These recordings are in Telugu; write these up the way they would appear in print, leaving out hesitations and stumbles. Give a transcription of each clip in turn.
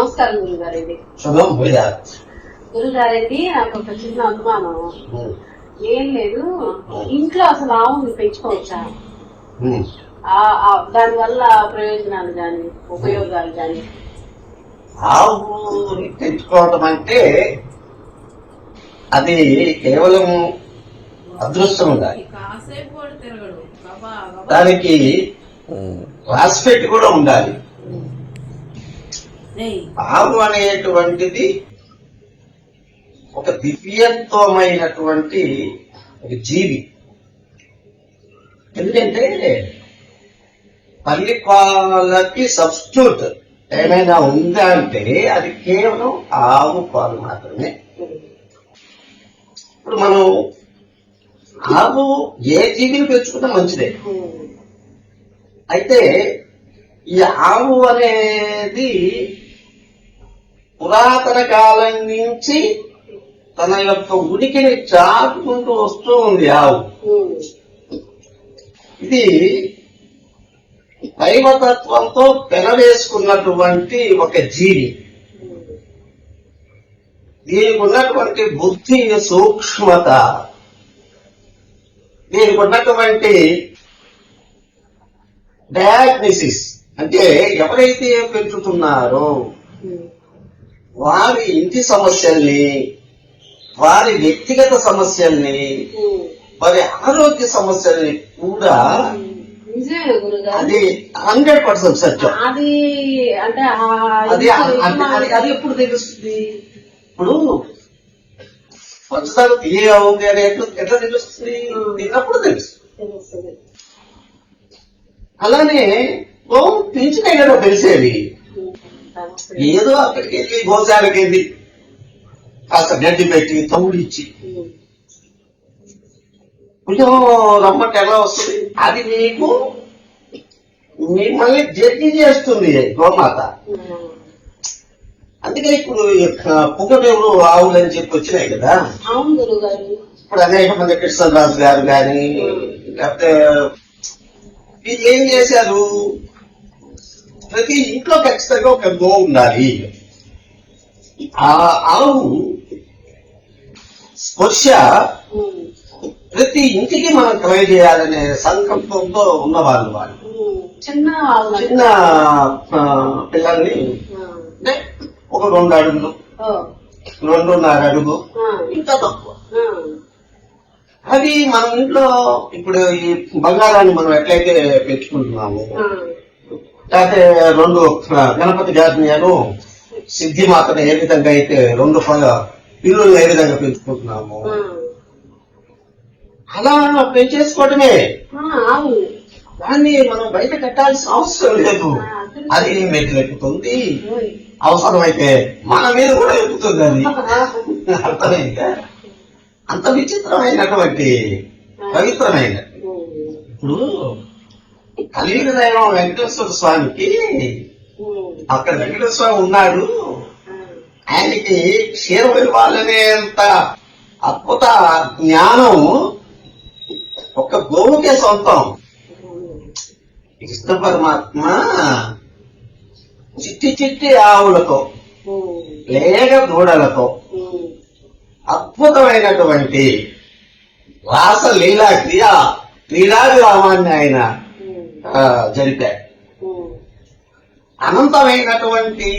నమస్కారం గురుగారెడ్డి. శుభం గురుగారెడ్డి, నాకు ఒక చిన్న అనుమానం. ఏం లేదు, ఇంట్లో అసలు ఆవుని పెంచుకోవచ్చా? దాని వల్ల ప్రయోజనాలు గాని ఉపయోగాలు గాని? ఆవుని పెంచుకోవటం అంటే అది కేవలం అదృష్టం ఉండాలి, దానికి రాసిపెట్టి కూడా ఉండాలి. ఆవు అనేటువంటిది ఒక దివ్యత్వమైనటువంటి ఒక జీవి. ఎందుకంటే తల్లి పాలకి సబ్స్టిట్యూట్ ఏమైనా ఉందా అంటే అది కేవలం ఆవు పాలు మాత్రమే. ఇప్పుడు మనం ఆవు ఏ జీవిని పెంచుకున్నా మంచిదే. అయితే ఈ ఆవు అనేది పురాతన కాలం నుంచి తన యొక్క ఉనికిని చాటుకుంటూ వస్తూ ఉంది ఆవు. ఇది దైవతత్వంతో పెనవేసుకున్నటువంటి ఒక జీవి. దీనికి ఉన్నటువంటి బుద్ధి సూక్ష్మత, దీనికి ఉన్నటువంటి డయాగ్నోసిస్, అంటే ఎవరైతే పెంచుతున్నారో వారి ఇంటి సమస్యల్ని, వారి వ్యక్తిగత సమస్యల్ని, వారి ఆరోగ్య సమస్యల్ని కూడా అది 100% సత్యం. అది ఎప్పుడు తెలుస్తుంది? ఇప్పుడు పంచదార తీయ అవుతుంది అని ఎట్లా తెలుస్తుంది? తిన్నప్పుడు తెలుస్తుంది. అలానే గోవు పెంచినాయి కదా తెలిసేవి. ఏదో అక్కడికి వెళ్ళి గోశాలకి వెళ్ళి కాస్త గడ్డి పెట్టి తౌడిచ్చి కొంచెం రమ్మంటే ఎలా వస్తుంది? అది నీకు మిమ్మల్ని జడ్జి చేస్తుంది గోమాత. అందుకే ఇప్పుడు పుగడేవులు ఆవులు అని చెప్పి వచ్చినాయి కదా. ఇప్పుడు అనేక మంది కృష్ణరాజు గారు కానీ లేకపోతే వీళ్ళు ఏం చేశారు, ప్రతి ఇంట్లో ఖచ్చితంగా ఒక గోవు ఉండాలి. ఆ ఆవు స్పర్శ ప్రతి ఇంటికి మనం ట్రై చేయాలనే సంకల్పంతో ఉన్నవాళ్ళు. వాళ్ళు చిన్న పిల్లల్ని అంటే ఒక 2 అడుగులు, 2.5 అడుగు, ఇంకా తక్కువ. అది మన ఇంట్లో ఇప్పుడు ఈ బంగారాన్ని మనం ఎట్లయితే పెంచుకుంటున్నాము, లేకపోతే 2 గణపతి గారిని సిద్ధిమాతను ఏ విధంగా అయితే 2 పిల్లులు ఏ విధంగా పెంచుకుంటున్నాము, అలా పెంచేసుకోవటమే. దాన్ని మనం బయట కట్టాల్సిన అవసరం లేదు. అది మెట్లెక్కుతుంది, అవసరమైతే మన మీద కూడా ఎక్కుతుంది. అది అర్థమైందా? అంత విచిత్రమైనటువంటి పవిత్రమైన. ఇప్పుడు కలియుగ దైవం వెంకటేశ్వర స్వామికి అక్కడ వెంకటేశ్వర స్వామి ఉన్నాడు. ఆయనకి క్షీరవరి వాళ్ళనేంత అద్భుత జ్ఞానం ఒక్క గోవుకే సొంతం. కృష్ణ పరమాత్మ చిట్టి ఆవులతో లేక దూడలతో అద్భుతమైనటువంటి రాసలీలా క్రీడావిరామాన్ని ఆయన జరిపాడు. అనంతమైనటువంటి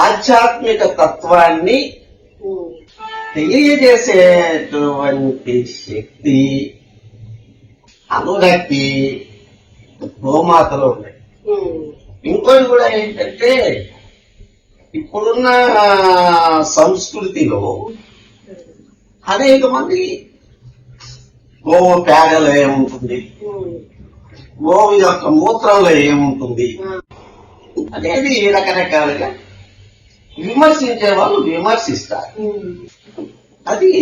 ఆధ్యాత్మిక తత్వాన్ని తెలియజేసేటువంటి శక్తి, అనురక్తి గోమాతలో ఉన్నాయి. ఇంకోటి కూడా ఏంటంటే ఇప్పుడున్న సంస్కృతిలో అనేక మంది గోవు పేడలో ఏముంటుంది, గోవు యొక్క మూత్రంలో ఏముంటుంది అనేది రకరకాలుగా విమర్శించే వాళ్ళు విమర్శిస్తారు. అది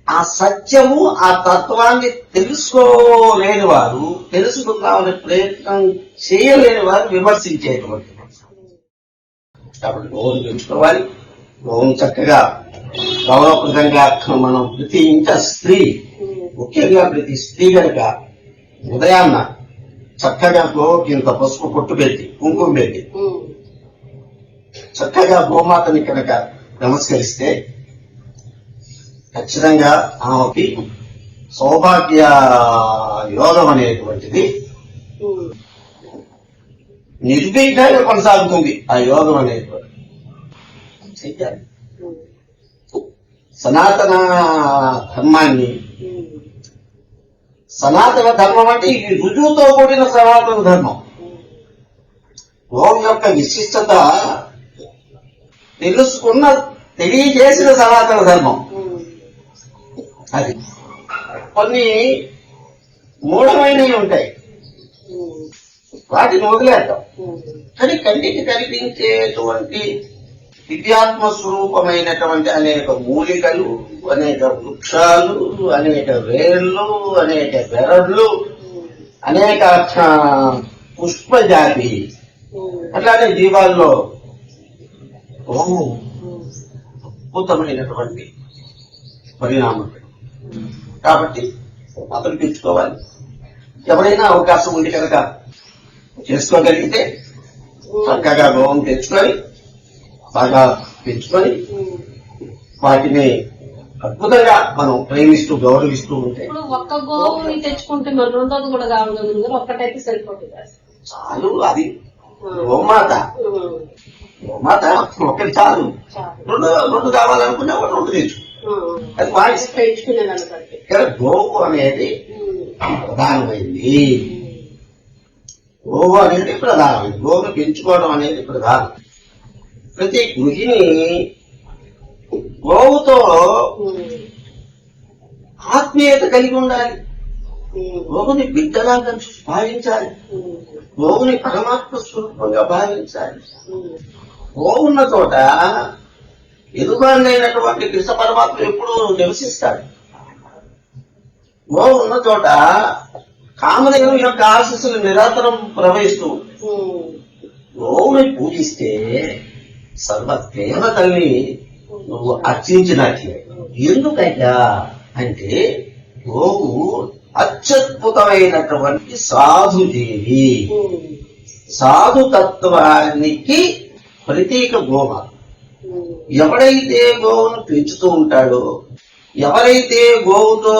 ఆ సత్యము, ఆ తత్వాన్ని తెలుసుకోలేని వారు, తెలుసుకుందామనే ప్రయత్నం చేయలేని వారు విమర్శించేటువంటి. కాబట్టి గోవును పెంచుకోవాలి. గోవును చక్కగా గౌరవప్రదంగా మనం ప్రతి ఇంట స్త్రీ, ముఖ్యంగా ప్రతి స్త్రీ కనుక ఉదయాన్న చక్కగా గోవుకి ఇంత పసుపు పొట్టు పెట్టి, కుంకుమ పెట్టి చక్కగా గోమాతని కనుక నమస్కరిస్తే ఖచ్చితంగా ఆమెకి సౌభాగ్య యోగం అనేటువంటిది నిర్విఘ్నంగా కొనసాగుతుంది. ఆ యోగం అనేటువంటి చెయ్యాలి. సనాతన ధర్మాన్ని, సనాతన ధర్మం అంటే ఈ రుజువుతో కూడిన సనాతన ధర్మం. ఓం యొక్క విశిష్టత తెలియజేసిన సనాతన ధర్మం అది. కొన్ని మూఢమైనవి ఉంటాయి, వాటిని వదిలేద్దాం. కానీ కంటికి కనిపించేటువంటి దివ్యాత్మ స్వరూపమైనటువంటి అనేక మూలికలు, అనేక వృక్షాలు, అనేక వేర్లు, అనేక బెరళ్ళు, అనేక పుష్పజాతి అట్లానే జీవాల్లో అద్భుతమైనటువంటి పరిణామం. కాబట్టి అతను పెంచుకోవాలి. ఎవరైనా అవకాశం ఉంది కనుక చేసుకోగలిగితే చక్కగా గోవం తెచ్చుకొని బాగా పెంచుకొని వాటిని అద్భుతంగా మనం ప్రేమిస్తూ గౌరవిస్తూ ఉంటే ఒక్క గోవుని తెచ్చుకుంటే మరి రెండోది కూడా కావాలి, ఒక్కటైతే సరిపోతుంది చాలు. అది గోమాత, గోమాత ఒకటి చాలు. రెండు కావాలనుకున్నా ఒక రెండు తెచ్చు. అది ఇక్కడ గోవు అనేది ప్రధానమైంది. గోవు అనేది ప్రధానమైంది. గోవును పెంచుకోవడం అనేది ప్రధానం. ప్రతి గృహిణి గోవుతో ఆత్మీయత కలిగి ఉండాలి. గోవుని బిడ్డలాగా భావించాలి. గోవుని పరమాత్మ స్వరూపంగా భావించాలి. గోవున్న చోట ఎదుగునైనటువంటి కృష్ణ పరమాత్మ ఎప్పుడు నివసిస్తాడు. గోవు ఉన్న చోట కామదేవుని యొక్క ఆశీస్సులు నిరంతరం ప్రవహిస్తూ గోవుని పూజిస్తే సర్వ దేవతల్ని నువ్వు అర్చించినట్లే. ఎందుకయ్యా అంటే గోవు అత్యద్భుతమైనటువంటి సాధుదేవి, సాధుతత్వానికి ప్రతీక గోమాత. ఎవడైతే గోవును పెంచుతూ ఉంటాడో, ఎవరైతే గోవుతో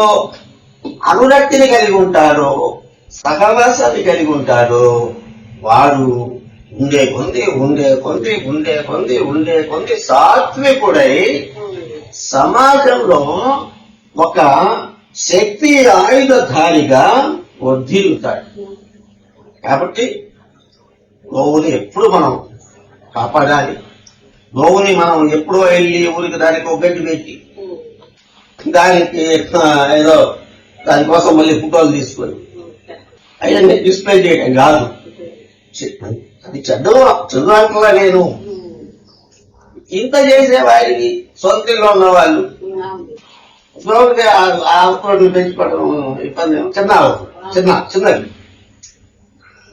అనురక్తిని కలిగి ఉంటాడో, సహవాసాన్ని కలిగి ఉంటాడో, వాడు ఉండే కొంది సాత్వికుడై సమాజంలో ఒక శక్తి ఆయుధధారిగా వర్ధిల్లుతాడు. కాబట్టి గోవుని ఎప్పుడు మనం కాపాడాలి. గోవుని మనం ఎప్పుడో వెళ్ళి ఊరికి దానికి ఒక గడ్డి పెట్టి దానికి ఏదో దానికోసం మళ్ళీ ఫోటోలు తీసుకొని అవన్నీ డిస్ప్లే చేయడం కాదు. అది చదువులా నేను ఇంత చేసే వారికి సొంతలో ఉన్న వాళ్ళు గోవుని పెంచుకోవడం ఇబ్బంది చిన్నది.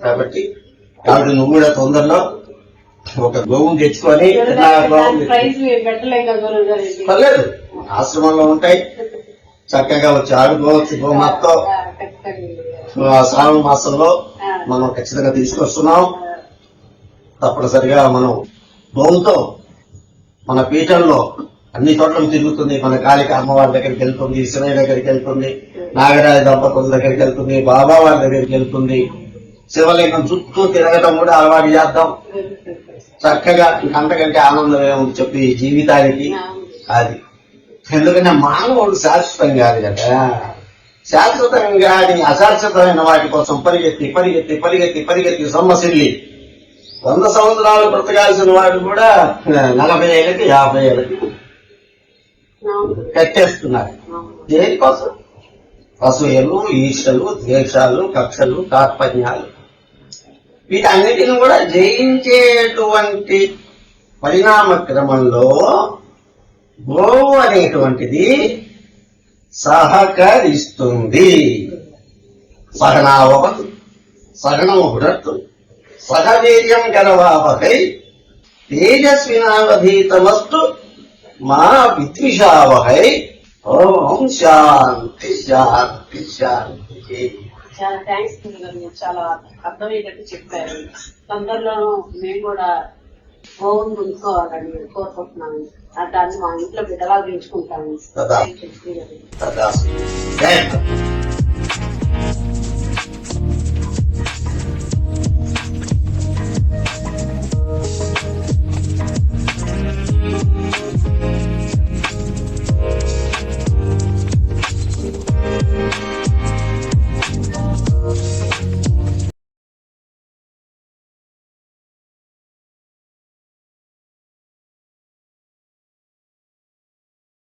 కాబట్టి నువ్వు కూడా తొందరలో ఒక గోవుని తెచ్చుకొని పర్లేదు, ఆశ్రమంలో ఉంటాయి, చక్కగా వచ్చి ఆడుకోవచ్చు. గోమాతతో శ్రావణ మాసంలో మనం ఖచ్చితంగా తీసుకొస్తున్నాం. తప్పనిసరిగా మనం గోవుతో మన పీఠంలో అన్ని చోట్ల తిరుగుతుంది. మన కాళిక అమ్మవారి దగ్గరికి వెళ్తుంది, శివయ్య దగ్గరికి వెళ్తుంది, నాగరాజ దంపతుల దగ్గరికి వెళ్తుంది, బాబా వారి దగ్గరికి వెళ్తుంది. శివలింగం చుట్టూ తిరగడం కూడా అలవాటు చేద్దాం. చక్కగా అంతకంటే ఆనందం ఏముంది చెప్పి జీవితానికి. అది ఎందుకంటే మానవుడు శాశ్వతం కాదు కదా. శాశ్వతం కాని అశాశ్వతమైన వాటి కోసం పరిగెత్తి సొమ్మసిల్లి 100 సంవత్సరాలు బ్రతకాల్సిన వాడు కూడా 40 ఏళ్ళకి 50 ఏళ్ళకి కట్టేస్తున్నారు. దేనికోసం? అసూయలు, ఈర్షలు, ద్వేషాలు, కక్షలు, కార్పణ్యాలు, వీటన్నిటిని కూడా జయించేటువంటి పరిణామ క్రమంలో గోవు అనేటువంటిది సహకరిస్తుంది. సహనావతు సహనము భునత్తు సహవీర్యం గలవావహై తేజస్వినావధీతమస్తు మా విద్విషావహై. ఓం శాంతి శాంతి శాంతి. చాలా థ్యాంక్స్. చాలా అర్థమయ్యేటట్టు చెప్పారు. తొందరలో మేము కూడా ఓన్ కొనుక్కోవాలని కోరుకుంటున్నాను. దాన్ని మా ఇంట్లో బిడ్డలా పెంచుకుంటాను. తదాస్తు.